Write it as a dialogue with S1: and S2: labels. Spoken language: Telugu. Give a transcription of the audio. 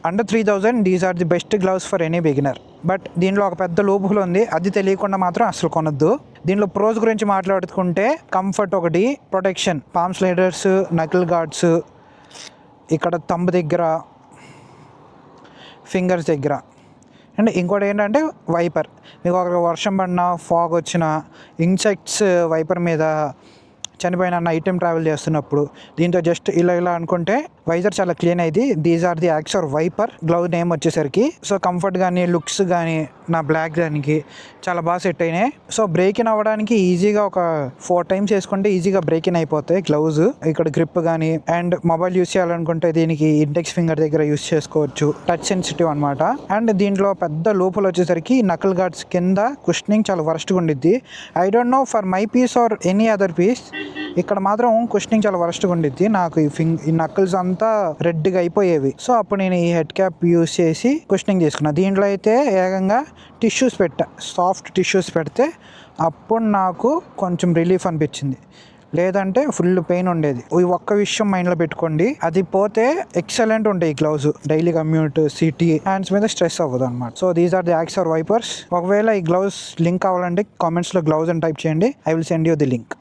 S1: Under 3000 these are the best gloves for any beginner. But దీనిలో ఒక పెద్ద లోపులు ఉంది, అది తెలియకుండా మాత్రం అసలు కొనొద్దు. దీనిలో ప్రోస్ గురించి మాట్లాడుకుంటే కంఫర్ట్ ఒకటి, ప్రొటెక్షన్, పామ్ స్లైడర్స్, నకిల్ గార్డ్స్, ఇక్కడ తంబ్ దగ్గర, ఫింగర్స్ దగ్గర. అండ్ ఇంకోటి ఏంటంటే వైపర్. మీకు ఒక వర్షం పడినా, ఫాగ్ వచ్చిన, ఇన్సెక్ట్స్ వైపర్ మీద చనిపోయిన నైట్ టైం ట్రావెల్ చేస్తున్నప్పుడు దీంతో జస్ట్ ఇలా అనుకుంటే వైజర్ చాలా క్లీన్ అయింది. These are the Axor Viper glove name వచ్చేసరికి. సో కంఫర్ట్ కానీ, లుక్స్ కానీ, నా బ్లాక్ దానికి చాలా బాగా సెట్ అయినాయి. సో బ్రేక్ ఇన్ అవ్వడానికి ఈజీగా ఒక 4 times వేసుకుంటే ఈజీగా బ్రేక్ ఇన్ అయిపోతాయి గ్లౌజ్. ఇక్కడ గ్రిప్ కానీ, అండ్ మొబైల్ యూస్ చేయాలనుకుంటే దీనికి ఇండెక్స్ ఫింగర్ దగ్గర యూస్ చేసుకోవచ్చు. టచ్ సెన్సిటివ్ అనమాట. అండ్ దీంట్లో పెద్ద లోపల వచ్చేసరికి నకల్ గార్డ్స్ కింద కుషనింగ్ చాలా వరస్ట్గా ఉండిద్ది. I don't know for my piece or any other piece, ఇక్కడ మాత్రం కుషనింగ్ చాలా వరస్ట్గా ఉండిద్ది. నాకు ఈ నకల్స్ అంతా రెడ్గా అయిపోయేవి. సో అప్పుడు నేను ఈ హెడ్ క్యాప్ యూస్ చేసి కుషనింగ్ తీసుకున్నా. దీంట్లో అయితే ఏకంగా టిష్యూస్ పెట్టా, సాఫ్ట్ టిష్యూస్ పెడితే అప్పుడు నాకు కొంచెం రిలీఫ్ అనిపించింది. లేదంటే ఫుల్ పెయిన్ ఉండేది. ఈ ఒక్క విషయం మైండ్లో పెట్టుకోండి, అది పోతే ఎక్సలెంట్ ఉంటాయి ఈ gloves. Daily commute, city, hands మీద స్ట్రెస్ అవ్వదు అనమాట. So these are the Axor Vipers. ఒకవేళ ఈ గ్లౌజ్ లింక్ కావాలంటే కామెంట్స్లో గ్లౌజ్ అని టైప్ చేయండి, I will send you the link.